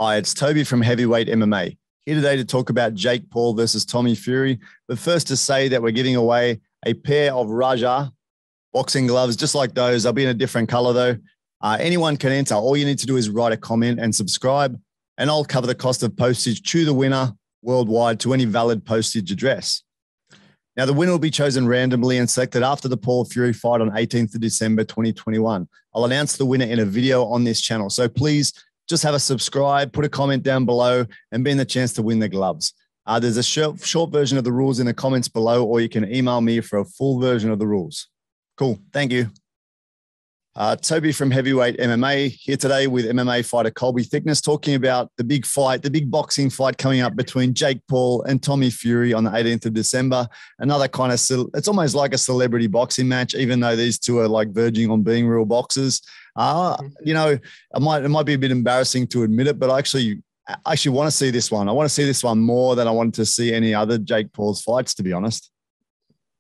Hi, it's Toby from Heavyweight MMA. Here today to talk about Jake Paul versus Tommy Fury. But first to say that we're giving away a pair of Raja boxing gloves, just like those. They'll be in a different color though. Anyone can enter. All you need to do is write a comment and subscribe, and I'll cover the cost of postage to the winner worldwide to any valid postage address. Now, the winner will be chosen randomly and selected after the Paul Fury fight on 18th of December, 2021. I'll announce the winner in a video on this channel. So please just have a subscribe, put a comment down below, and be in the chance to win the gloves. There's a short version of the rules in the comments below, or you can email me for a full version of the rules. Cool. Thank you. Toby from Heavyweight MMA here today with MMA fighter Colby Thickness, talking about the big fight, the big boxing fight coming up between Jake Paul and Tommy Fury on the 18th of December. Another kind of, it's almost like a celebrity boxing match, even though these two are like verging on being real boxers. You know, it might be a bit embarrassing to admit it, but I actually want to see this one. I want to see this one more than I wanted to see any other Jake Paul's fights, to be honest.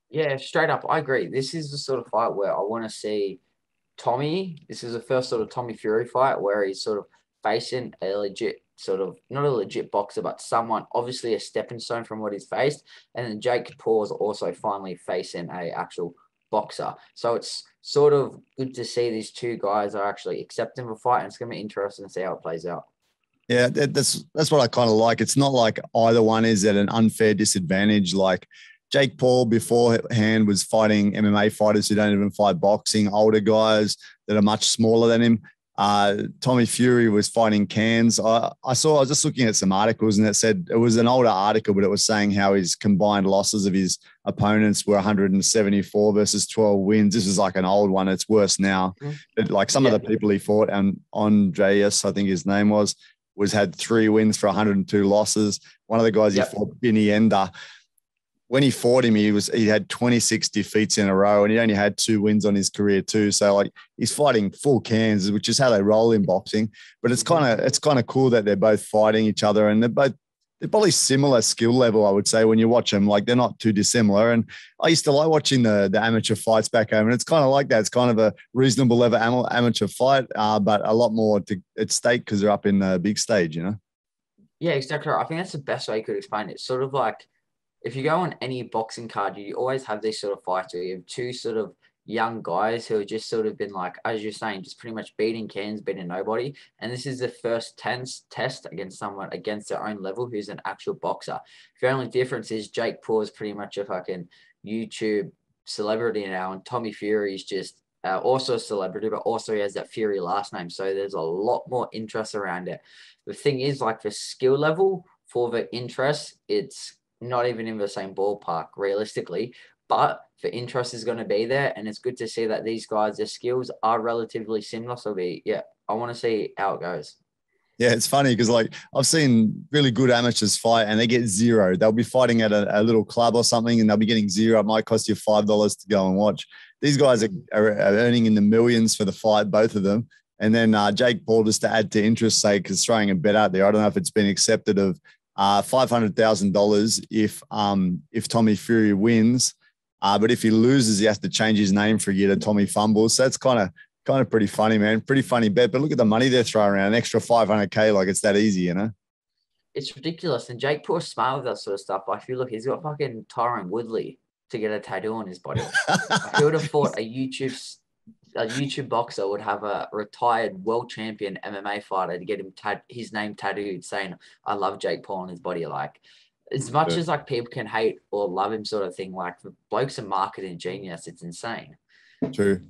Yeah, straight up, I agree. This is the sort of fight where I want to see Tommy. This is the first sort of Tommy Fury fight where he's sort of facing a legit sort of, not a legit boxer, but someone, obviously a stepping stone from what he's faced. And then Jake Paul is also finally facing a actual boxer. So it's sort of good to see these two guys are actually accepting the fight, and it's going to be interesting to see how it plays out. Yeah, that's what I kind of like. It's not like either one is at an unfair disadvantage. Like Jake Paul beforehand was fighting MMA fighters who don't even fight boxing, older guys that are much smaller than him. Tommy Fury was fighting cans. I was just looking at some articles, and it said, it was an older article, but it was saying how his combined losses of his opponents were 174 versus 12 wins. This is like an old one. It's worse now. But like some of the people he fought, and Andreas, I think his name was had 3 wins for 102 losses. One of the guys he fought, Binny Ender, when he fought him, he had 26 defeats in a row, and he only had 2 wins on his career too. So like he's fighting full cans, which is how they roll in boxing. But it's kind of cool that they're both fighting each other, and they're probably similar skill level, I would say, when you watch them. Like they're not too dissimilar. And I used to like watching the amateur fights back home, and it's kind of like that. It's kind of a reasonable level amateur fight, but a lot more at stake because they're up in the big stage, you know? Yeah, exactly. I think that's the best way you could explain it. It's sort of like, if you go on any boxing card, you always have these sort of fights where you have two sort of young guys who have just sort of been like, as you're saying, just pretty much beating cans, beating nobody. And this is the first test against someone against their own level who's an actual boxer. The only difference is Jake Paul is pretty much a fucking YouTube celebrity now, and Tommy Fury is just also a celebrity, but also he has that Fury last name. So there's a lot more interest around it. The thing is, like, the skill level for the interest, it's not even in the same ballpark realistically, but the interest is going to be there, and it's good to see that these guys, their skills are relatively similar. So I want to see how it goes. Yeah, it's funny because like I've seen really good amateurs fight and they get zero. They'll be fighting at a little club or something, and they'll be getting zero. It might cost you $5 to go and watch. These guys are earning in the millions for the fight, both of them. And then Jake Paul, just to add to interest sake, is throwing a bet out there. I don't know if it's been accepted, of $500,000 if Tommy Fury wins, but if he loses, he has to change his name for a year to Tommy Fumbles. So it's kind of pretty funny, man. Pretty funny bet. But look at the money they're throwing around, an extra $500K, like it's that easy, you know? It's ridiculous. And Jake Paul's smart with that sort of stuff. I feel like he's got fucking Tyron Woodley to get a tattoo on his body. If he would have fought a YouTube boxer, would have a retired world champion MMA fighter to get him his name tattooed saying, "I love Jake Paul" on his body. Like, as much as like people can hate or love him sort of thing, like the bloke's a marketing genius. It's insane. True.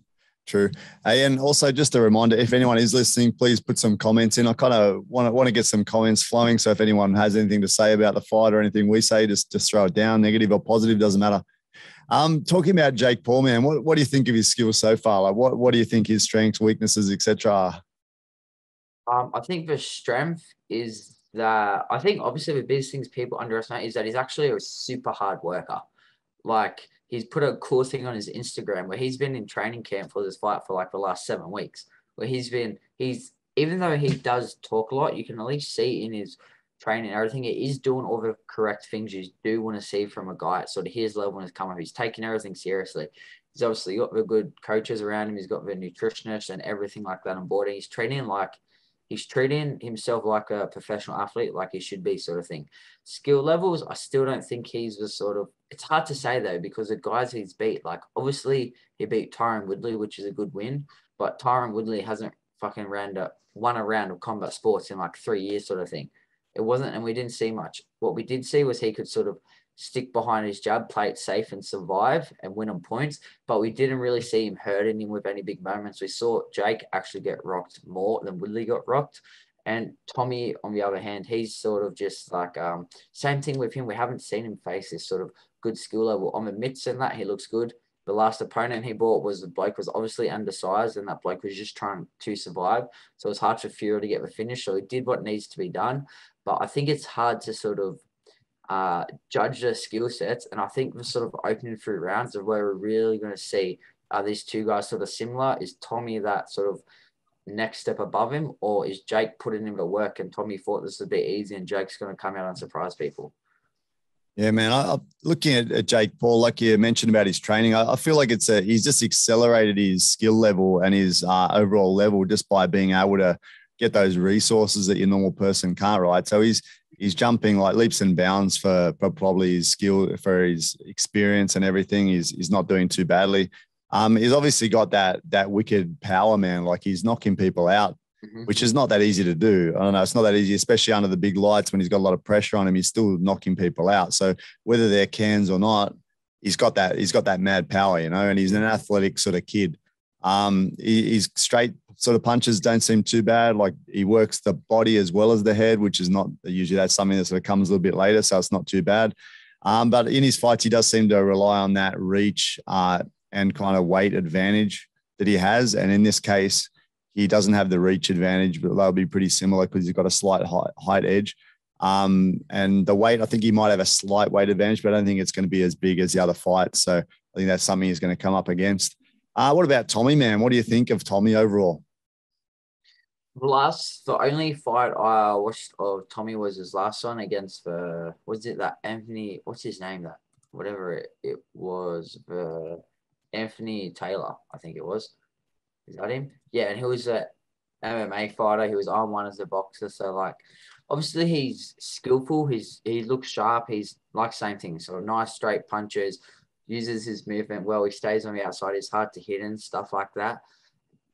And also just a reminder, if anyone is listening, please put some comments in. I kind of want to get some comments flowing. So if anyone has anything to say about the fight or anything we say, just throw it down, negative or positive, doesn't matter. Talking about Jake Paul, man, what do you think of his skills so far? Like, what do you think his strengths, weaknesses, etc. are? I think the strength is that, I think obviously the biggest things people underestimate is that he's actually a super hard worker. Like, he's put a cool thing on his Instagram where he's been in training camp for this fight for like the last 7 weeks, where even though he does talk a lot, you can at least see in his training and everything, he is doing all the correct things you do want to see from a guy at sort of his level when he's come up. He's taking everything seriously. He's obviously got the good coaches around him. He's got the nutritionists and everything like that on board. And he's training like He's treating himself like a professional athlete, like he should be, sort of thing. Skill levels, I still don't think he's the sort of. It's hard to say though, because the guys he's beat, like obviously he beat Tyron Woodley, which is a good win, but Tyron Woodley hasn't fucking won a round of combat sports in like 3 years, sort of thing. It wasn't, and we didn't see much. What we did see was he could sort of stick behind his jab, play it safe, and survive and win on points. But we didn't really see him hurting him with any big moments. We saw Jake actually get rocked more than Woodley got rocked. And Tommy, on the other hand, he's sort of just like same thing with him. We haven't seen him face this sort of good skill level. On the mitts and that, he looks good. The last opponent he bought was the bloke was obviously undersized, and that bloke was just trying to survive. So it was hard for Fury to get the finish. So he did what needs to be done. But I think it's hard to sort of judge their skill sets. And I think the sort of opening 3 rounds of where we're really going to see are these two guys sort of similar. Is Tommy that sort of next step above him, or is Jake putting in the work and Tommy thought this would be easy and Jake's going to come out and surprise people? Yeah, man. Looking at Jake Paul, like you mentioned about his training, I feel like he's just accelerated his skill level and his overall level just by being able to get those resources that your normal person can't, right? So he's jumping like leaps and bounds for probably his skill, for his experience and everything. He's not doing too badly. He's obviously got that wicked power, man. Like he's knocking people out, which is not that easy to do. I don't know. It's not that easy, especially under the big lights when he's got a lot of pressure on him. He's still knocking people out. So whether they're cans or not, he's got that mad power, you know, and he's an athletic sort of kid. He's straight sort of punches don't seem too bad. Like he works the body as well as the head, which is not usually, that's something that sort of comes a little bit later. So it's not too bad. But in his fights, he does seem to rely on that reach and kind of weight advantage that he has. And in this case, he doesn't have the reach advantage, but they'll be pretty similar because he's got a slight height edge. And the weight, I think he might have a slight weight advantage, but I don't think it's going to be as big as the other fights. So I think that's something he's going to come up against. What about Tommy, man? What do you think of Tommy overall? The only fight I watched of Tommy was his last one against was it that Anthony, what's his name, that whatever it was, the Anthony Taylor, I think it was. Is that him? Yeah, and he was a MMA fighter. He was on one as a boxer. So like, obviously he's skillful. He looks sharp. He's like same thing. So nice straight punches, uses his movement well. He stays on the outside. It's hard to hit and stuff like that.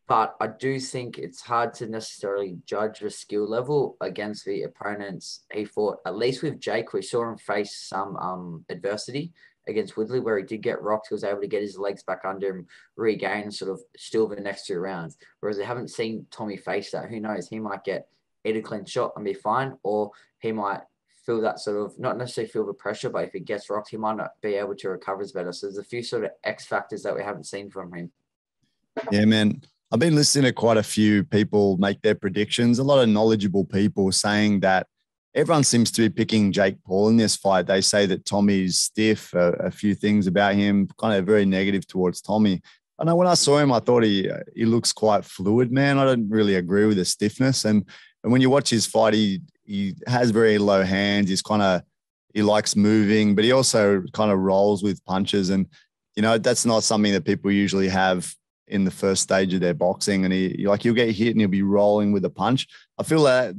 But I do think it's hard to necessarily judge the skill level against the opponents he fought. At least with Jake, we saw him face some adversity against Woodley, where he did get rocked. He was able to get his legs back under him, regain, and sort of still the next 2 rounds. Whereas I haven't seen Tommy face that. Who knows? He might get a clean shot and be fine, or he might feel that sort of, not necessarily feel the pressure, but if he gets rocked, he might not be able to recover as better. So there's a few sort of X factors that we haven't seen from him. Yeah, man. I've been listening to quite a few people make their predictions, a lot of knowledgeable people saying that everyone seems to be picking Jake Paul in this fight. They say that Tommy's stiff, a few things about him, kind of very negative towards Tommy. I know when I saw him, I thought he looks quite fluid, man. I don't really agree with the stiffness. And when you watch his fight, he has very low hands. He likes moving, but he also kind of rolls with punches. And, you know, that's not something that people usually have in the first stage of their boxing. And he'll get hit and he'll be rolling with a punch. I feel that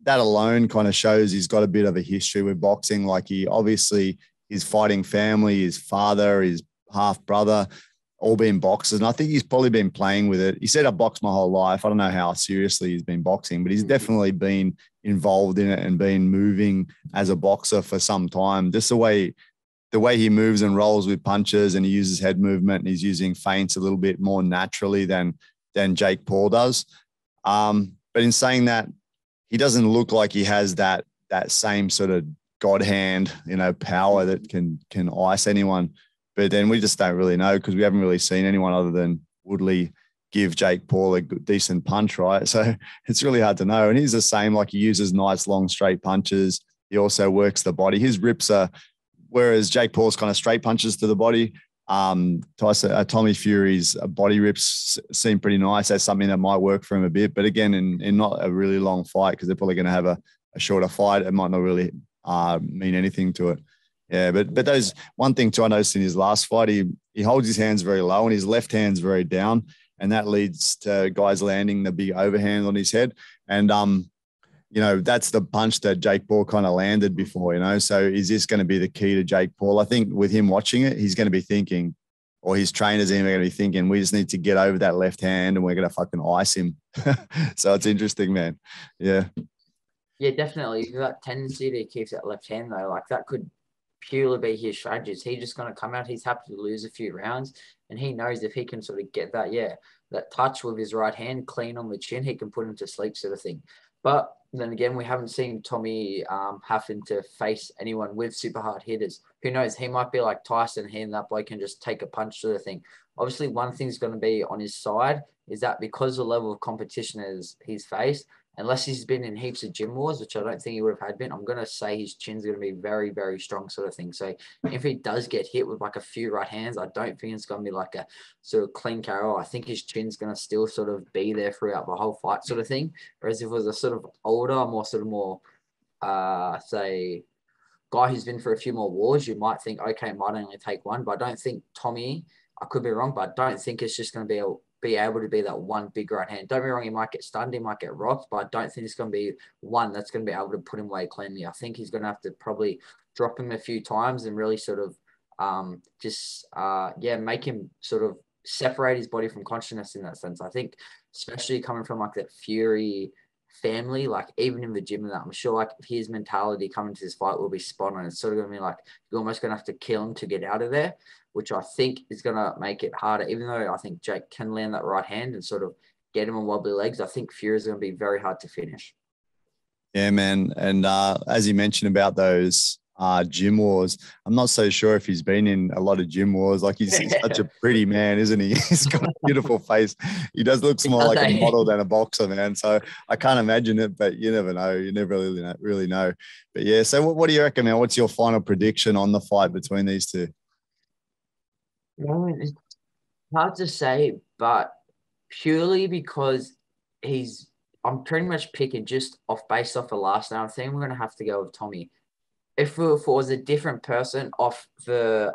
alone kind of shows he's got a bit of a history with boxing. Like his fighting family, his father, his half brother, all been boxers. And I think he's probably been playing with it. He said, I've boxed my whole life. I don't know how seriously he's been boxing, but he's definitely been involved in it and been moving as a boxer for some time. Just the way he moves and rolls with punches, and he uses head movement, and he's using feints a little bit more naturally than Jake Paul does. But in saying that, he doesn't look like he has that same sort of God hand, you know, power that can ice anyone. But then we just don't really know because we haven't really seen anyone other than Woodley give Jake Paul a decent punch, right? So it's really hard to know. And he's the same, like he uses nice, long, straight punches. He also works the body. His rips are, whereas Jake Paul's kind of straight punches to the body, Tommy Fury's body rips seem pretty nice. That's something that might work for him a bit. But again, in not a really long fight, because they're probably going to have a shorter fight, it might not really mean anything to it. Yeah, but those one thing too, I noticed in his last fight, he holds his hands very low and his left hand's very down. and that leads to guys landing the big overhand on his head. And you know, that's the punch that Jake Paul kind of landed before, you know. So is this going to be the key to Jake Paul? I think with him watching it, he's going to be thinking, or his trainers are going to be thinking, we just need to get over that left hand and we're going to fucking ice him. So it's interesting, man. Yeah. Yeah, definitely. That tendency to keep that left hand, though, like that could purely be his strategies. He's just going to come out. He's happy to lose a few rounds, and he knows if he can sort of get that touch with his right hand clean on the chin, he can put him to sleep, sort of thing. But then again, we haven't seen Tommy having to face anyone with super hard hitters. Who knows? He might be like Tyson, he and that bloke can just take a punch, sort of thing. Obviously, one thing's going to be on his side is that because the level of competition is he's faced, unless he's been in heaps of gym wars, which I don't think he would have had been, I'm going to say his chin's going to be very, very strong, sort of thing. So if he does get hit with like a few right hands, I don't think it's going to be like a sort of clean KO. I think his chin's going to still sort of be there throughout the whole fight, sort of thing. Whereas if it was a sort of older, more say, guy who's been for a few more wars, you might think, okay, it might only take one. But I don't think Tommy, I could be wrong, but I don't think it's just going to be able to be that one big right hand. Don't be wrong, he might get stunned, he might get rocked, but I don't think it's going to be one that's going to be able to put him away cleanly. I think he's going to have to probably drop him a few times and really sort of make him sort of separate his body from consciousness in that sense. I think especially coming from like that Fury family, like even in the gym and that, I'm sure like his mentality coming to this fight will be spot on. It's sort of going to be like you're almost going to have to kill him to get out of there, which I think is going to make it harder. Even though I think Jake can land that right hand and sort of get him on wobbly legs, I think Fury is going to be very hard to finish. Yeah, man. And as you mentioned about those gym wars, I'm not so sure if he's been in a lot of gym wars. Like he's such a pretty man, isn't he? He's got a beautiful face. He does look more like a model than a boxer, man. So I can't imagine it, but you never know. You never really know. But yeah, so what do you reckon, man? What's your final prediction on the fight between these two? It's hard to say, but purely because I'm pretty much picking just based off the last night. I think we're going to have to go with Tommy. If it was a different person off the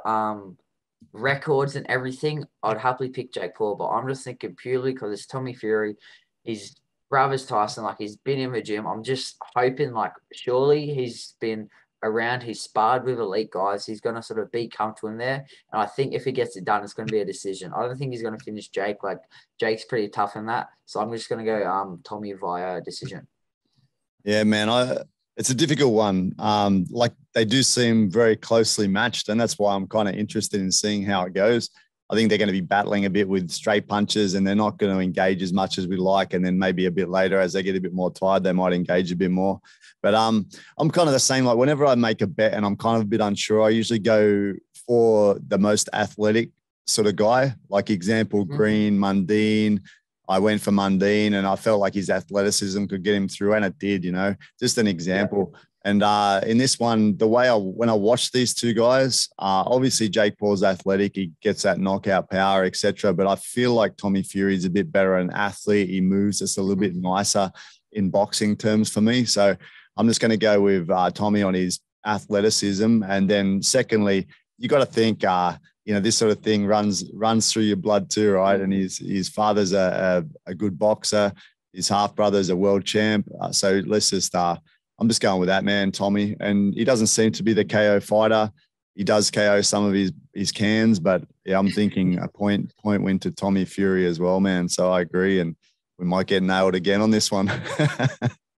records and everything, I'd happily pick Jake Paul. But I'm just thinking purely because it's Tommy Fury. His brother's Tyson. Like he's been in the gym. I'm just hoping like surely he's been around. He's sparred with elite guys. He's going to sort of be comfortable in there. And I think if he gets it done, it's going to be a decision. I don't think he's going to finish Jake. Like Jake's pretty tough in that. So I'm just going to go Tommy via decision. Yeah, man. It's a difficult one. Like they do seem very closely matched, and that's why I'm kind of interested in seeing how it goes. I think they're going to be battling a bit with straight punches, and they're not going to engage as much as we like. And then maybe a bit later, as they get a bit more tired, they might engage a bit more. But I'm kind of the same. Like whenever I make a bet and I'm kind of a bit unsure, I usually go for the most athletic sort of guy. Like example, Green, Mundine. I went for Mundine and I felt like his athleticism could get him through, and it did, you know, just an example. Yeah. And in this one, when I watched these two guys, obviously Jake Paul's athletic, he gets that knockout power, etc. But I feel like Tommy Fury is a bit better an athlete. He moves just a little bit nicer in boxing terms for me. So I'm just going to go with Tommy on his athleticism. And then secondly, you got to think, this sort of thing runs through your blood too, right? And his father's a good boxer. His half brother's a world champ. So let's just, I'm just going with that, man, Tommy. And he doesn't seem to be the KO fighter. He does KO some of his cans, but yeah, I'm thinking a point win to Tommy Fury as well, man. So I agree, and we might get nailed again on this one.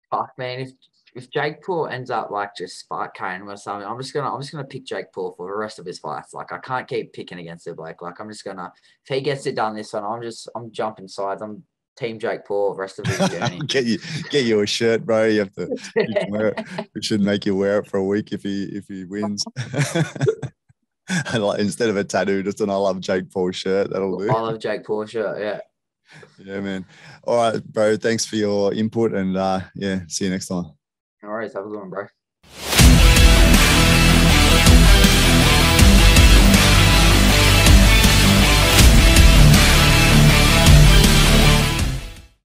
Fuck, man. If Jake Paul ends up like just spark carrying or something, I'm just gonna pick Jake Paul for the rest of his fights. Like I can't keep picking against it, Blake. Like I'm just gonna, if he gets it done this one, I'm jumping sides. I'm team Jake Paul the rest of his journey. get you a shirt, bro. You have to wear it. We should make you wear it for a week if he wins. Instead of a tattoo, just an I love Jake Paul shirt. That'll do. I love Jake Paul shirt, yeah. Yeah, man. All right, bro. Thanks for your input, and see you next time. No worries. Have a good one, bro.